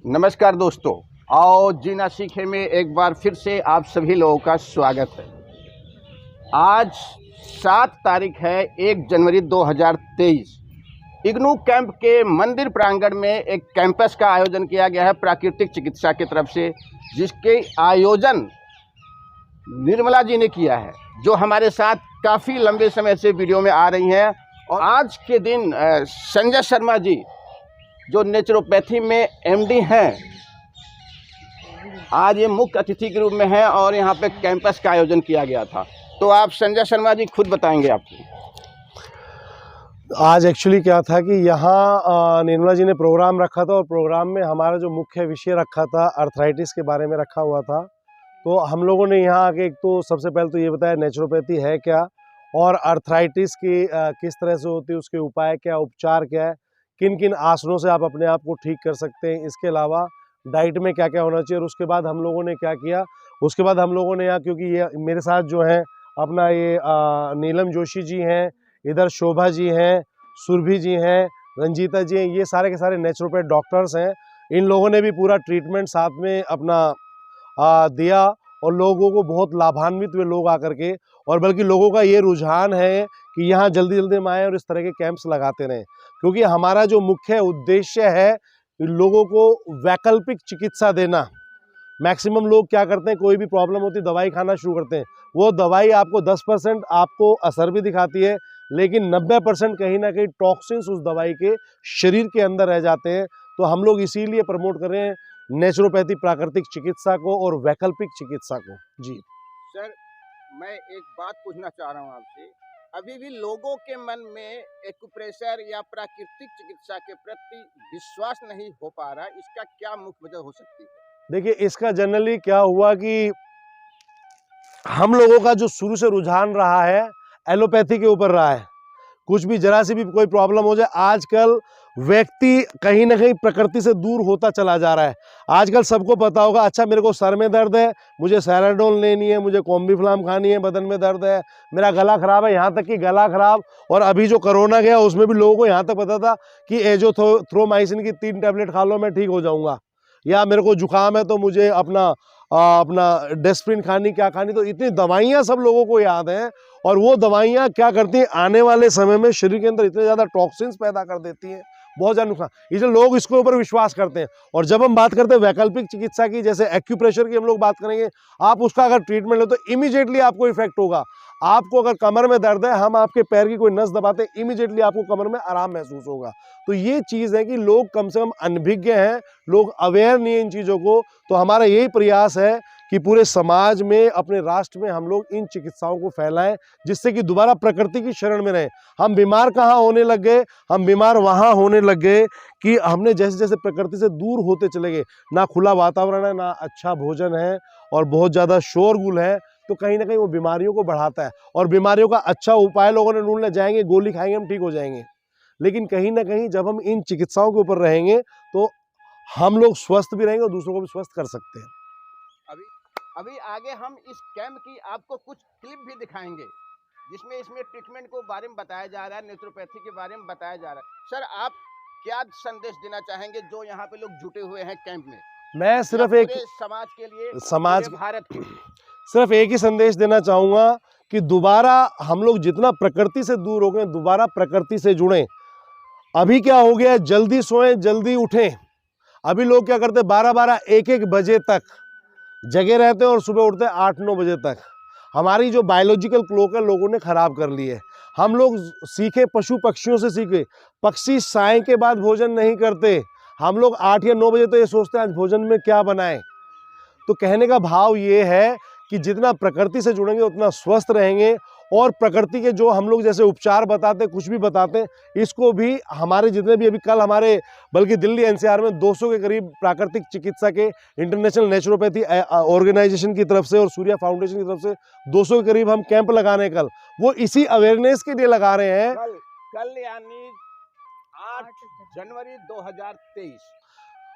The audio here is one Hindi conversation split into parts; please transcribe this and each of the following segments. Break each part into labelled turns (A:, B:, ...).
A: नमस्कार दोस्तों, आओ जीना सीखे में एक बार फिर से आप सभी लोगों का स्वागत है। आज 7 तारीख है 1 जनवरी 2023। इग्नू कैंप के मंदिर प्रांगण में एक कैंपस का आयोजन किया गया है प्राकृतिक चिकित्सा की तरफ से, जिसके आयोजन निर्मला जी ने किया है, जो हमारे साथ काफ़ी लंबे समय से वीडियो में आ रही हैं। और आज के दिन संजय शर्मा जी, जो नेचुरोपैथी में एमडी हैं, आज ये मुख्य अतिथि के रूप में हैं और यहाँ पे कैंपस का आयोजन किया गया था। तो आप संजय शर्मा जी खुद बताएंगे आपको।
B: आज एक्चुअली क्या था कि यहाँ निर्मला जी ने प्रोग्राम रखा था और प्रोग्राम में हमारा जो मुख्य विषय रखा था अर्थराइटिस के बारे में रखा हुआ था। तो हम लोगों ने यहाँ आके एक तो सबसे पहले तो ये बताया नेचुरोपैथी है क्या और अर्थराइटिस की किस तरह से होती है, उसके उपाय क्या, उपचार क्या है, किन किन आसनों से आप अपने आप को ठीक कर सकते हैं, इसके अलावा डाइट में क्या क्या होना चाहिए। और उसके बाद हम लोगों ने क्या किया, उसके बाद हम लोगों ने यहाँ, क्योंकि ये मेरे साथ जो है अपना ये नीलम जोशी जी हैं, इधर शोभा जी हैं, सुरभि जी हैं, रंजीता जी हैं, ये सारे के सारे नेचुरोपैथ डॉक्टर्स हैं। इन लोगों ने भी पूरा ट्रीटमेंट साथ में अपना दिया और लोगों को बहुत लाभान्वित हुए लोग आकर के। और बल्कि लोगों का ये रुझान है कि यहाँ जल्दी जल्दी में आए और इस तरह के कैंप्स लगाते रहें, क्योंकि हमारा जो मुख्य उद्देश्य है लोगों को वैकल्पिक चिकित्सा देना। मैक्सिमम लोग क्या करते हैं, कोई भी प्रॉब्लम होती है दवाई खाना शुरू करते हैं। वो दवाई आपको 10% आपको असर भी दिखाती है, लेकिन 90% कहीं ना कहीं टॉक्सिन्स उस दवाई के शरीर के अंदर रह जाते हैं। तो हम लोग इसीलिए प्रमोट कर रहे हैं नेचुरोपैथी प्राकृतिक चिकित्सा को और वैकल्पिक चिकित्सा को। जी
A: सर, मैं एक बात पूछना चाह रहा हूँ आपसे। अभी भी लोगों के मन में एक्यूप्रेशर या प्राकृतिक चिकित्सा के प्रति विश्वास नहीं हो पा रहा, इसका क्या मुख्य वजह हो सकती है?
B: देखिए, इसका जनरली क्या हुआ कि हम लोगों का जो शुरू से रुझान रहा है एलोपैथी के ऊपर रहा है। कुछ भी जरा सी भी कोई प्रॉब्लम हो जाए, आजकल व्यक्ति कहीं ना कहीं प्रकृति से दूर होता चला जा रहा है। आजकल सबको पता होगा, अच्छा मेरे को सर में दर्द है, मुझे सैराडोल लेनी है, मुझे कॉम्बीफ्लाम खानी है, बदन में दर्द है, मेरा गला खराब है, यहाँ तक कि गला खराब। और अभी जो कोरोना गया उसमें भी लोगों को यहाँ तक पता था कि एज़ोथ्रोमाइसिन की 3 टैबलेट खा लो मैं ठीक हो जाऊँगा, या मेरे को जुकाम है तो मुझे अपना डेस्प्रिन खानी, क्या खानी। तो इतनी दवाइयाँ सब लोगों को याद हैं, और वो दवाइयाँ क्या करती हैं, आने वाले समय में शरीर के अंदर इतने ज़्यादा टॉक्सिन्स पैदा कर देती हैं, बहुत ज़्यादा नुकसान, इसलिए लोग इसके ऊपर विश्वास करते हैं। और जब हम बात करते हैं वैकल्पिक चिकित्सा की, जैसे एक्यूप्रेशर की हम लोग बात करेंगे, आप उसका अगर ट्रीटमेंट ले तो इमीडिएटली आपको इफेक्ट होगा। आपको अगर कमर में दर्द है, हम आपके पैर की कोई नस दबाते हैं, इमीडिएटली आपको कमर में आराम महसूस होगा। तो ये चीज़ है कि लोग कम से कम अनभिज्ञ हैं, लोग अवेयर नहीं है इन चीज़ों को। तो हमारा यही प्रयास है कि पूरे समाज में, अपने राष्ट्र में हम लोग इन चिकित्साओं को फैलाएं, जिससे कि दोबारा प्रकृति की शरण में रहें। हम बीमार कहाँ होने लग गए, हम बीमार वहाँ होने लग गए कि हमने जैसे जैसे प्रकृति से दूर होते चले गए। ना खुला वातावरण है, ना अच्छा भोजन है, और बहुत ज़्यादा शोरगुल है। तो कहीं ना कहीं वो बीमारियों को बढ़ाता है, और बीमारियों का अच्छा उपाय लोगों ने ढूंढने जाएंगे, गोली खाएंगे हम ठीक हो जाएंगे। लेकिन कहीं ना कहीं जब हम इन चिकित्साओं के ऊपर रहेंगे तो हम लोग स्वस्थ भी रहेंगे और दूसरों को भी स्वस्थ कर सकते हैं।
A: अभी आगे हम इस कैंप की आपको कुछ क्लिप भी दिखाएंगे, जिसमें इसमें ट्रीटमेंट को बारे में बताया जा रहा है, नेचुरोपैथी के बारे में बताया जा रहा है। सर, आप क्या संदेश देना चाहेंगे जो यहाँ पे लोग जुटे हुए हैं कैंप में?
B: मैं सिर्फ एक
A: समाज के लिए,
B: समाज
A: भारत के
B: सिर्फ एक ही संदेश देना चाहूँगा कि दोबारा हम लोग जितना प्रकृति से दूर हो गए, दोबारा प्रकृति से जुड़ें। अभी क्या हो गया है, जल्दी सोएं जल्दी उठें। अभी लोग क्या करते हैं, 12-12 1-1 बजे तक जगे रहते हैं और सुबह उठते हैं 8-9 बजे तक। हमारी जो बायोलॉजिकल क्लॉक है लोगों ने ख़राब कर ली है। हम लोग सीखे, पशु पक्षियों से सीखे। पक्षी साय के बाद भोजन नहीं करते, हम लोग 8 या 9 बजे तो ये सोचते हैं आज भोजन में क्या बनाएं। तो कहने का भाव ये है कि जितना प्रकृति से जुड़ेंगे उतना स्वस्थ रहेंगे। और प्रकृति के जो हम लोग जैसे उपचार बताते हैं, कुछ भी बताते हैं, इसको भी हमारे जितने भी, अभी कल हमारे बल्कि दिल्ली एनसीआर में 200 के करीब प्राकृतिक चिकित्सा के इंटरनेशनल नेचुरोपैथी ऑर्गेनाइजेशन की तरफ से और सूर्या फाउंडेशन की तरफ से 200 के करीब हम कैंप लगा रहे हैं कल। वो इसी अवेयरनेस के लिए लगा रहे हैं।
A: कल यानी 8 जनवरी 2023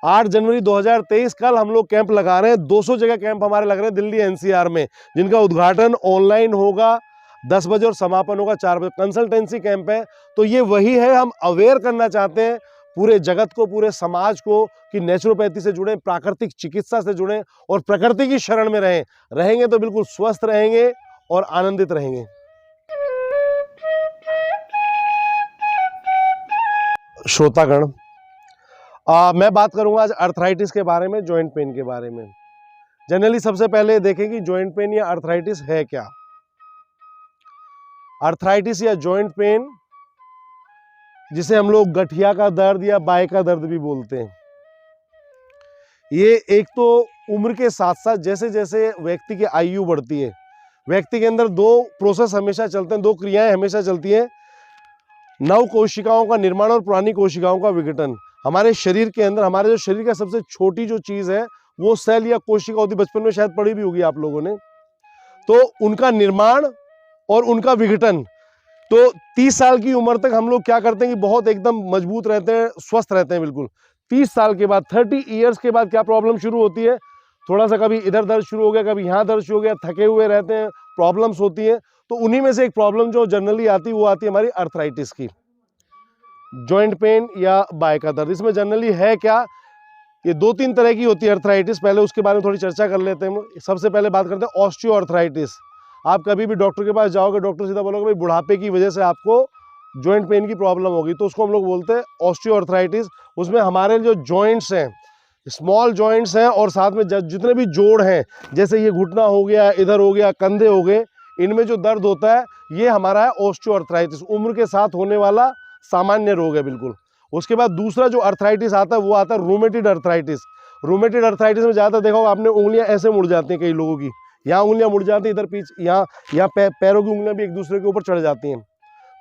B: 8 जनवरी 2023 कल हम लोग कैंप लगा रहे हैं। 200 जगह कैंप हमारे लग रहे हैं दिल्ली एनसीआर में, जिनका उद्घाटन ऑनलाइन होगा 10 बजे और समापन होगा 4 बजे। कंसल्टेंसी कैंप है। तो ये वही है, हम अवेयर करना चाहते हैं पूरे जगत को, पूरे समाज को कि नेचुरोपैथी से जुड़ें, प्राकृतिक चिकित्सा से जुड़ें और प्रकृति की शरण में रहेंगे तो बिल्कुल स्वस्थ रहेंगे और आनंदित रहेंगे। श्रोतागण, मैं बात करूंगा आज अर्थराइटिस के बारे में, जॉइंट पेन के बारे में। जनरली सबसे पहले देखें कि जॉइंट पेन या अर्थराइटिस है क्या। अर्थराइटिस या जॉइंट पेन, जिसे हम लोग गठिया का दर्द या बाएं का दर्द भी बोलते हैं, ये एक तो उम्र के साथ साथ जैसे जैसे व्यक्ति की आयु बढ़ती है, व्यक्ति के अंदर दो प्रोसेस हमेशा चलते हैं, दो क्रियाएं हमेशा चलती हैं, नव कोशिकाओं का निर्माण और पुरानी कोशिकाओं का विघटन। हमारे शरीर के अंदर, हमारे जो शरीर का सबसे छोटी जो चीज़ है वो सेल या कोशिका होती है, बचपन में शायद पढ़ी भी होगी आप लोगों ने। तो उनका निर्माण और उनका विघटन, तो 30 साल की उम्र तक हम लोग क्या करते हैं कि बहुत एकदम मजबूत रहते हैं, स्वस्थ रहते हैं बिल्कुल। 30 साल के बाद, 30 ईयर्स के बाद क्या प्रॉब्लम शुरू होती है, थोड़ा सा कभी इधर दर्द शुरू हो गया, कभी यहाँ दर्द शुरू हो गया, थके हुए रहते हैं, प्रॉब्लम्स होती हैं। तो उन्हीं में से एक प्रॉब्लम जो जनरली आती है वो आती है हमारी अर्थराइटिस की, जॉइंट पेन या बाएं का दर्द। इसमें जनरली है क्या, ये 2-3 तरह की होती है अर्थराइटिस। पहले उसके बारे में थोड़ी चर्चा कर लेते हैं। सबसे पहले बात करते हैं ऑस्टियो अर्थराइटिस। आप कभी भी डॉक्टर के पास जाओगे, डॉक्टर सीधा बोलोगे भाई बुढ़ापे की वजह से आपको जॉइंट पेन की प्रॉब्लम होगी, तो उसको हम लोग बोलते हैं ऑस्टियो अर्थराइटिस। उसमें हमारे जो जॉइंट्स हैं, स्मॉल जॉइंट्स हैं और साथ में जितने भी जोड़ हैं, जैसे ये घुटना हो गया, इधर हो गया, कंधे हो गए, इनमें जो दर्द होता है ये हमारा है ऑस्टियो अर्थराइटिस। उम्र के साथ होने वाला सामान्य रोग है बिल्कुल। उसके बाद दूसरा जो अर्थराइटिस आता है वो आता है रूमेटिड अर्थराइटिस। रूमेटिड अर्थराइटिस में ज़्यादातर देखा होगा आपने, उंगलियां ऐसे मुड़ जाती हैं कई लोगों की, यहाँ उंगलियां मुड़ जाती हैं, इधर पीछे, यहाँ पैरों की उंगलियां भी एक दूसरे के ऊपर चढ़ जाती हैं।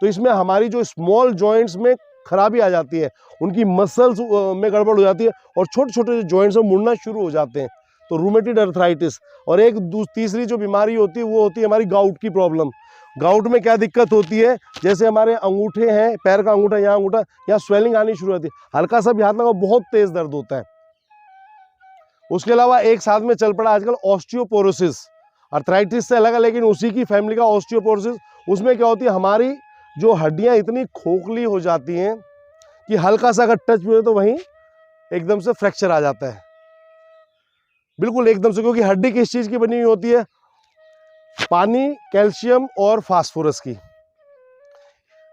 B: तो इसमें हमारी जो स्मॉल जॉइंट्स में खराबी आ जाती है, उनकी मसल्स में गड़बड़ हो जाती है और छोटे छोटे जो जॉइंट्स हैं मुड़ना शुरू हो जाते हैं, तो रूमेटिड अर्थराइटिस। और एक तीसरी जो बीमारी होती है वो होती है हमारी गाउट की प्रॉब्लम। गाउट में क्या दिक्कत होती है, जैसे हमारे अंगूठे हैं, पैर का अंगूठा, यहाँ अंगूठा, यहाँ स्वेलिंग आनी शुरू होती है, हल्का सा भी हाथ लगा बहुत तेज दर्द होता है। उसके अलावा एक साथ में चल पड़ा आजकल ऑस्टियोपोरोसिस, अर्थराइटिस से अलग है लेकिन उसी की फैमिली का ऑस्टियोपोरोसिस। उसमें क्या होती है, हमारी जो हड्डियां इतनी खोखली हो जाती हैं कि हल्का सा अगर टच हुए तो वहीं एकदम से फ्रैक्चर आ जाता है, बिल्कुल एकदम से। क्योंकि हड्डी किस चीज की बनी हुई होती है, पानी, कैल्शियम और फास्फोरस की।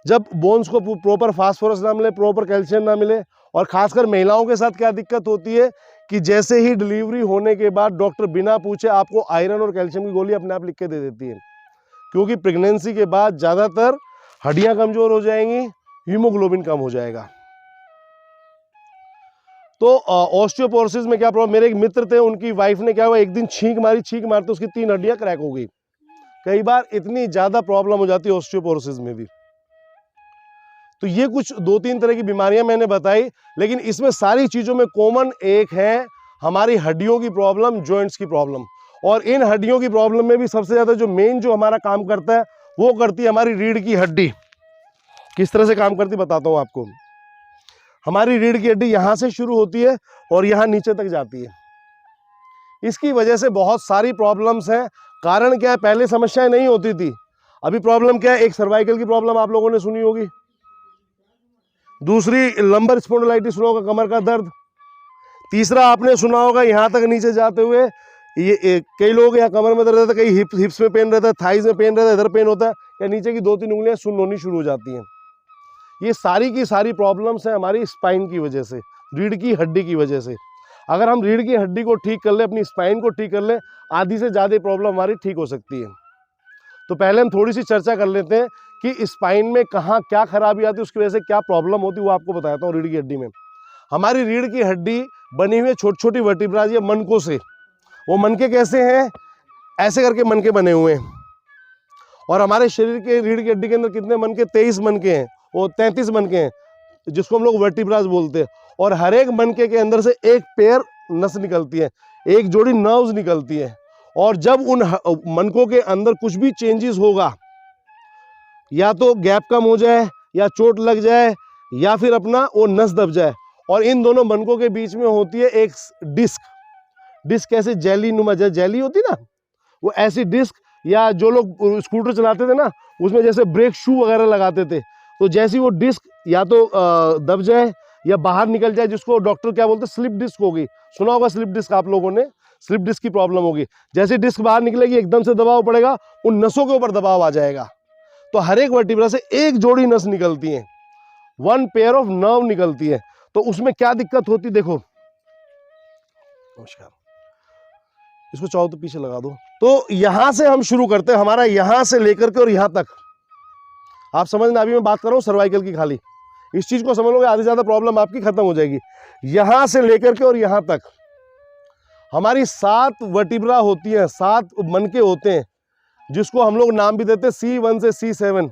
B: जब बोन्स को प्रॉपर फास्फोरस ना मिले, प्रॉपर कैल्शियम ना मिले, और खासकर महिलाओं के साथ क्या दिक्कत होती है कि जैसे ही डिलीवरी होने के बाद डॉक्टर बिना पूछे आपको आयरन और कैल्शियम की गोली अपने आप लिख के दे देती है। क्योंकि प्रेगनेंसी के बाद ज़्यादातर हड्डियां कमजोर हो जाएंगी, हीमोग्लोबिन कम हो जाएगा। तो ऑस्टियोपोरोसिस में क्या प्रॉब्लम, मेरे एक मित्र थे, उनकी वाइफ ने क्या हुआ, एक दिन छींक मारते उसकी 3 हड्डियां क्रैक हो गई। कई बार इतनी ज़्यादा प्रॉब्लम हो जाती है ऑस्टियोपोरोसिस में भी। तो ये कुछ 2-3 तरह की बीमारियां मैंने बताई, लेकिन इसमें सारी चीज़ों में कॉमन एक है, हमारी हड्डियों की प्रॉब्लम, जॉइंट्स की प्रॉब्लम। और इन हड्डियों की प्रॉब्लम में भी सबसे ज़्यादा जो मेन जो हमारा काम करता है वो करती है हमारी रीढ़ की हड्डी। किस तरह से काम करती बताता हूँ आपको। हमारी रीढ़ की हड्डी यहाँ से शुरू होती है और यहाँ नीचे तक जाती है। इसकी वजह से बहुत सारी प्रॉब्लम्स हैं। कारण क्या है, पहले समस्याएं नहीं होती थी, अभी प्रॉब्लम क्या है, एक सर्वाइकल की प्रॉब्लम आप लोगों ने सुनी होगी, दूसरी लंबर स्पॉन्डिलाइटिस सुना होगा, कमर का दर्द, तीसरा आपने सुना होगा यहाँ तक नीचे जाते हुए ये कई लोग यहाँ कमर में दर्द रहता है, कई हिप्स में पेन रहता है, थाइज में पेन रहता है, इधर पेन होता है, या नीचे की 2-3 उंगलियां सुन्न होनी शुरू हो जाती हैं। ये सारी की सारी प्रॉब्लम्स हैं हमारी स्पाइन की वजह से, रीढ़ की हड्डी की वजह से। अगर हम रीढ़ की हड्डी को ठीक कर ले, अपनी स्पाइन को ठीक कर ले, आधी से ज़्यादा प्रॉब्लम हमारी ठीक हो सकती है। तो पहले हम थोड़ी सी चर्चा कर लेते हैं कि स्पाइन में कहाँ क्या खराबी आती है, उसकी वजह से क्या प्रॉब्लम होती है, वो आपको बताता हूँ। रीढ़ की हड्डी में, हमारी रीढ़ की हड्डी बनी हुई है छोटी छोटी वर्टिब्राज या मनकों से। वो मनके कैसे हैं, ऐसे करके मनके बने हुए हैं। और हमारे शरीर के रीढ़ की हड्डी के अंदर कितने मनके, 23 मनके हैं, वो 33 मनके हैं, जिसको हम लोग वर्टिब्राज बोलते हैं। और हर एक मनके के अंदर से एक पेयर नस निकलती है, एक जोड़ी नर्व्स निकलती है। और जब उन मनकों के अंदर कुछ भी चेंजेस होगा, या तो गैप कम हो जाए, या चोट लग जाए, या फिर अपना वो नस दब जाए, और इन दोनों मनकों के बीच में होती है एक डिस्क ऐसे जेली नुमा, जेली होती ना, वो ऐसी डिस्क, या जो लोग स्कूटर चलाते थे ना, उसमें जैसे ब्रेक शू वगैरह लगाते थे, तो जैसी वो डिस्क या तो दब जाए या बाहर निकल जाए, जिसको डॉक्टर क्या बोलते हैं स्लिप डिस्क होगी, सुना होगा स्लिप डिस्क आप लोगों ने, स्लिप डिस्क की प्रॉब्लम होगी। जैसे डिस्क बाहर निकलेगी एकदम से दबाव पड़ेगा, उन नसों के ऊपर दबाव आ जाएगा। तो हर एक वर्टिब्रा से एक जोड़ी नस निकलती है, वन पेयर ऑफ नर्व निकलती है। तो उसमें क्या दिक्कत होती, देखो नमस्कार, इसको चाहो तो पीछे लगा दो। तो यहां से हम शुरू करते हैं, हमारा यहां से लेकर के और यहां तक, आप समझना अभी मैं बात कर रहा हूं सर्वाइकल की खाली, इस चीज को समझ लोगे आधी ज्यादा प्रॉब्लम आपकी खत्म हो जाएगी। यहां से लेकर के और यहां तक हमारी 7 वर्टिब्रा होती है, 7 मनके होते हैं, जिसको हम लोग नाम भी देते हैं C1 से C7।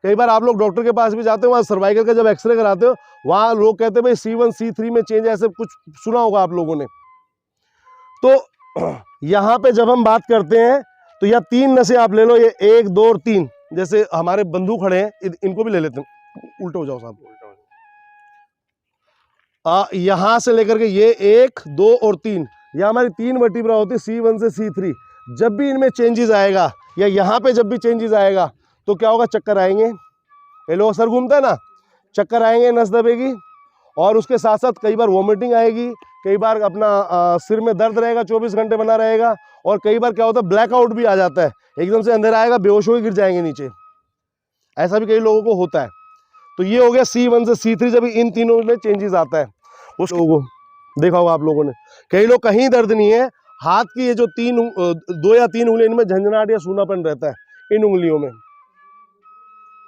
B: कई बार आप लोग डॉक्टर के पास भी जाते हो, वहाँ सर्वाइकल का जब एक्सरे कराते हो, वहाँ लोग कहते हैं भाई C1 C3 में चेंज, ऐसे कुछ सुना होगा आप लोगों ने। तो यहाँ पे जब हम बात करते हैं तो यह 3 नसें आप ले लो, ये 1 2 और 3, जैसे हमारे बंधु खड़े हैं इनको भी ले लेते हैं, उल्टे हो जाओ साहब, यहाँ से लेकर के ये 1 2 और 3, यह हमारी 3 वर्टिब्रा होती है C1 से C3। जब भी इनमें चेंजेस आएगा या यहाँ पे जब भी चेंजेस आएगा तो क्या होगा, चक्कर आएंगे, ये लोग सर घूमता है ना, चक्कर आएंगे, नस दबेगी, और उसके साथ साथ कई बार वॉमिटिंग आएगी, कई बार अपना सिर में दर्द रहेगा, 24 घंटे बना रहेगा, और कई बार क्या होता है ब्लैकआउट भी आ जाता है, एकदम से अंधेरा आएगा, बेहोश होकर गिर जाएंगे नीचे, ऐसा भी कई लोगों को होता है। तो ये हो गया C1 से C3, जब इन तीनों में चेंजेस आता है उस लोगों को देखा होगा आप लोगों ने। कई लोग कहीं दर्द नहीं है, हाथ की ये जो 2 या 3 उंगलियां, इनमें झंझनाहट या सूनापन रहता है, इन उंगलियों में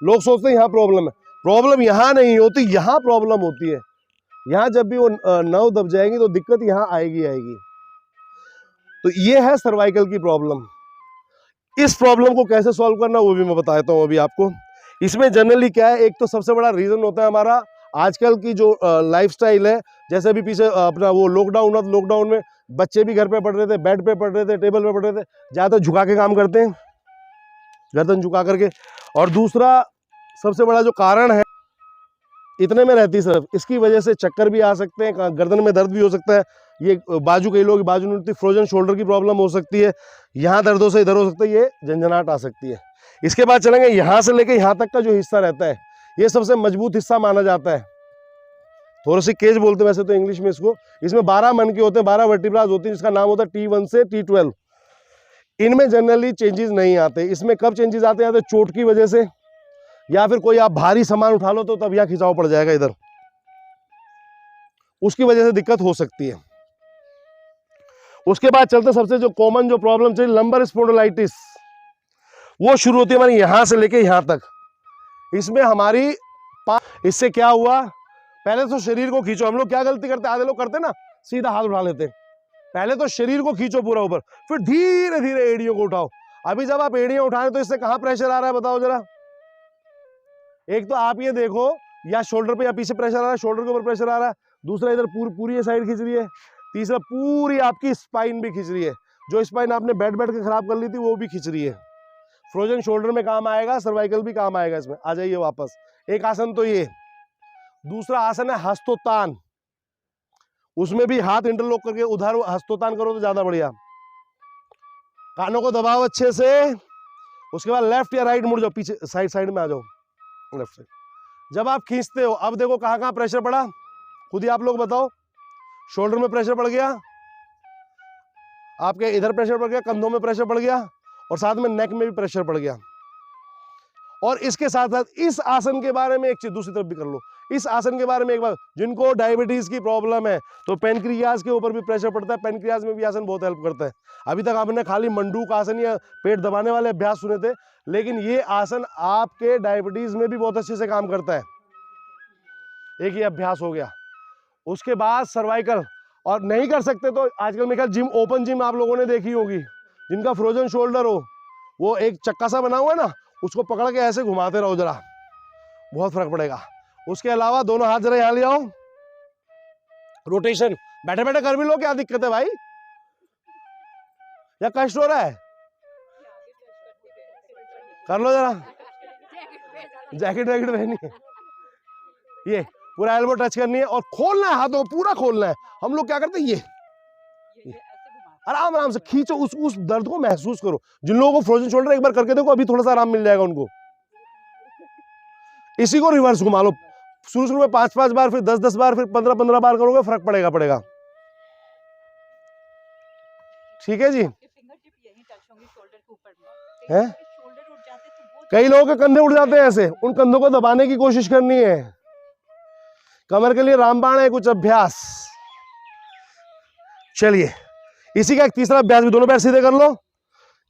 B: लोग सोचते हैं यहाँ प्रॉब्लम है, प्रॉब्लम यहाँ नहीं होती, यहाँ प्रॉब्लम होती है। यहाँ जब भी वो नर्व दब जाएगी तो दिक्कत यहाँ आएगी। तो ये है सर्वाइकल की प्रॉब्लम। इस प्रॉब्लम को कैसे सॉल्व करना वो भी मैं बताता हूँ अभी आपको। इसमें जनरली क्या है, एक तो सबसे बड़ा रीजन होता है हमारा आजकल की जो लाइफस्टाइल है। जैसे अभी पीछे अपना वो लॉकडाउन हुआ, तो लॉकडाउन में बच्चे भी घर पे पढ़ रहे थे, बेड पे पढ़ रहे थे, टेबल पे पढ़ रहे थे, ज़्यादातर झुका के काम करते हैं, गर्दन झुका करके। और दूसरा सबसे बड़ा जो कारण है, इतने में रहती सिर्फ, इसकी वजह से चक्कर भी आ सकते हैं, गर्दन में दर्द भी हो सकता है, ये बाजू, कई लोग बाजू नहीं होती, फ्रोजन शोल्डर की प्रॉब्लम हो सकती है, यहाँ दर्दों से इधर हो सकता है, ये झंझनाहट आ सकती है। इसके बाद चलेंगे यहाँ से लेके यहाँ तक का जो हिस्सा रहता है, ये सबसे मजबूत हिस्सा माना जाता है। थोड़ी सी केज बोलते हैं वैसे तो इंग्लिश में इसको। इसमें 12 मनके होते हैं, 12 वर्टिब्रास होती है, जिसका नाम होता है T1 से T12। इनमें जनरली चेंजेस नहीं आते। इसमें कब चेंजेस आते हैं, चोट की वजह से, या फिर कोई आप भारी सामान उठा लो तो तब यहाँ खिंचाव पड़ जाएगा इधर, उसकी वजह से दिक्कत हो सकती है। उसके बाद चलते सबसे जो कॉमन जो प्रॉब्लम चली, लंबर स्पॉन्डिलाइटिस, वो शुरू होती है हमारी यहां से लेके यहां तक। इसमें हमारी इससे क्या हुआ, पहले तो शरीर को खींचो। हम लोग क्या गलती करते हैं, आधे लोग करते ना, सीधा हाथ उठा लेते हैं। पहले तो शरीर को खींचो पूरा ऊपर, फिर धीरे धीरे एड़ियों को उठाओ। अभी जब आप एड़ियां उठा रहे तो इससे कहां प्रेशर आ रहा है बताओ जरा। एक तो आप ये देखो, या शोल्डर पे या पीछे प्रेशर आ रहा है, शोल्डर के ऊपर प्रेशर आ रहा है। दूसरा इधर पूरी ये साइड खींच रही है। तीसरा पूरी आपकी स्पाइन भी खींच रही है, जो स्पाइन आपने बैठ के खराब कर ली थी वो भी खींच रही है। फ्रोजन शोल्डर में काम आएगा, सर्वाइकल भी काम आएगा इसमें। आ जाइए वापस। एक आसन तो ये, दूसरा आसन है हस्तोत्तान। उसमें भी हाथ इंटरलॉक करके उधर हस्तोत्तान करो तो ज्यादा बढ़िया। कानों को दबाओ अच्छे से। उसके बाद लेफ्ट या राइट मुड़ जाओ, पीछे साइड में आ जाओ, लेफ्ट साइड। जब आप खींचते हो, अब देखो कहां कहां प्रेशर पड़ा, खुद ही आप लोग बताओ। शोल्डर में प्रेशर पड़ गया, आपके इधर प्रेशर पड़ गया, कंधों में प्रेशर पड़ गया, और साथ में नेक में भी प्रेशर पड़ गया। और इसके साथ साथ इस आसन के बारे में एक चीज दूसरी तरफ भी कर लो। इस आसन के बारे में एक बार, जिनको डायबिटीज की प्रॉब्लम है तो पेनक्रियाज के ऊपर भी प्रेशर पड़ता है, पेनक्रियाज में भी आसन बहुत हेल्प करता है। अभी तक आपने खाली मंडूक आसन या पेट दबाने वाले अभ्यास सुने थे, लेकिन ये आसन आपके डायबिटीज में भी बहुत अच्छे से काम करता है। एक ये अभ्यास हो गया। उसके बाद सर्वाइकल, और नहीं कर सकते तो आजकल मेरे ख्याल जिम, ओपन जिम आप लोगों ने देखी होगी, जिनका फ्रोजन शोल्डर हो, वो एक चक्का सा बना हुआ है ना, उसको पकड़ के ऐसे घुमाते रहो जरा, बहुत फर्क पड़ेगा। उसके अलावा दोनों हाथ जरा यहां ले आओ, रोटेशन बैठे बैठे कर भी लो, क्या दिक्कत है भाई, या कष्ट हो रहा है, कर लो जरा। जैकेट वैकेट पहनी है, ये पूरा एल्बो टच करनी है और खोलना है, हाथों को पूरा खोलना है। हम लोग क्या करते हैं, ये आराम आराम से खींचो, उस दर्द को महसूस करो। जिन लोगों को फ्रोजन शोल्डर एक बार करके देखो, अभी थोड़ा सा आराम मिल जाएगा उनको। इसी को रिवर्स घुमा लो, शुरू में 5-5 बार, फिर 10-10 बार, फिर 15-15 बार करोगे, फर्क पड़ेगा। ठीक है जी। है कई लोगों के कंधे उठ जाते हैं ऐसे, उन कंधों को दबाने की कोशिश करनी है। कमर के लिए रामबाण है कुछ अभ्यास। चलिए, इसी का एक तीसरा अभ्यास भी, दोनों पैर सीधे कर लो।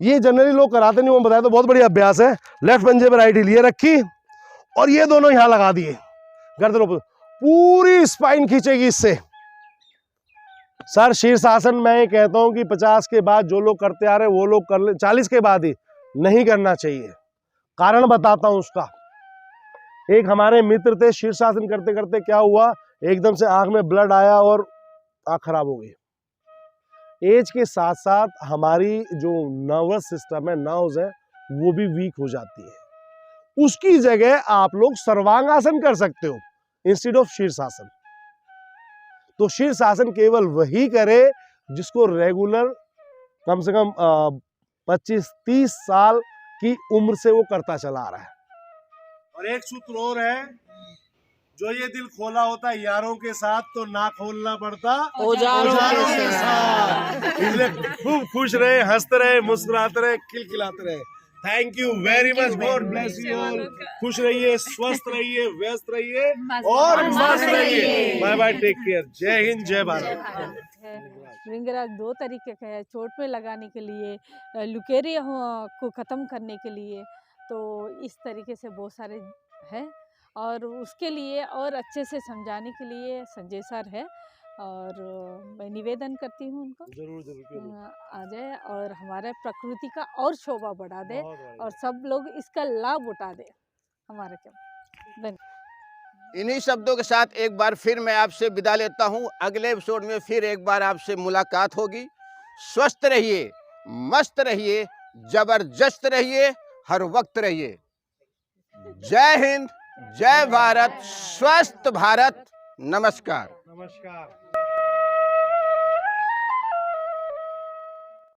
B: ये जनरली लोग कराते नहीं, वो बताया तो बहुत बढ़िया अभ्यास है। लेफ्ट पंजे पे राइट हील ये रखी और ये दोनों यहां लगा दिए, गर्दन ऊपर, पूरी स्पाइन खींचेगी इससे। सर शीर्षासन मैं ये कहता हूं कि 50 के बाद जो लोग करते आ रहे हैं वो लोग कर ले, 40 के बाद ही नहीं करना चाहिए। कारण बताता हूं उसका। एक हमारे मित्र थे, शीर्षासन करते करते क्या हुआ, एकदम से आंख में ब्लड आया और आंख खराब हो गई। एज के साथ साथ हमारी जो नर्वस सिस्टम है, नर्व्स है, वो भी वीक हो जाती है। उसकी जगह आप लोग सर्वांगासन कर सकते हो इंस्टेड ऑफ शीर्षासन। तो शीर्षासन केवल वही करे जिसको रेगुलर कम से कम 25-30 साल की उम्र से वो करता चला आ रहा है। और एक सूत्र और है, जो ये दिल खोला होता है यारों के साथ तो ना खोलना पड़ता औजारों के साथ। इसलिए खूब खुश रहे, हंसते रहे, मुस्कुराते रहे, खिलखिलाते रहे। Thank you very much, god bless you all. खुश रहिए, स्वस्थ रहिए, व्यस्त रहिए और मस्त रहिए। Bye bye, take care. जय हिंद, जय भारत।
C: भृंगराज 2 तरीके के हैं, चोट में लगाने के लिए, लुकेरिया को ख़त्म करने के लिए। तो इस तरीके से बहुत सारे हैं और उसके लिए और अच्छे से समझाने के लिए संजय सर है और मैं निवेदन करती हूँ उनको
B: जरूर
C: आ जाए और हमारे प्रकृति का और शोभा बढ़ा दे और सब लोग इसका लाभ उठा दे हमारे क्या। धन्यवाद।
A: इन्हीं शब्दों के साथ एक बार फिर मैं आपसे विदा लेता हूं। अगले एपिसोड में फिर एक बार आपसे मुलाकात होगी। स्वस्थ रहिए, मस्त रहिए, जबरदस्त रहिए, हर वक्त रहिए। जय हिंद, जय भारत, स्वस्थ भारत। नमस्कार।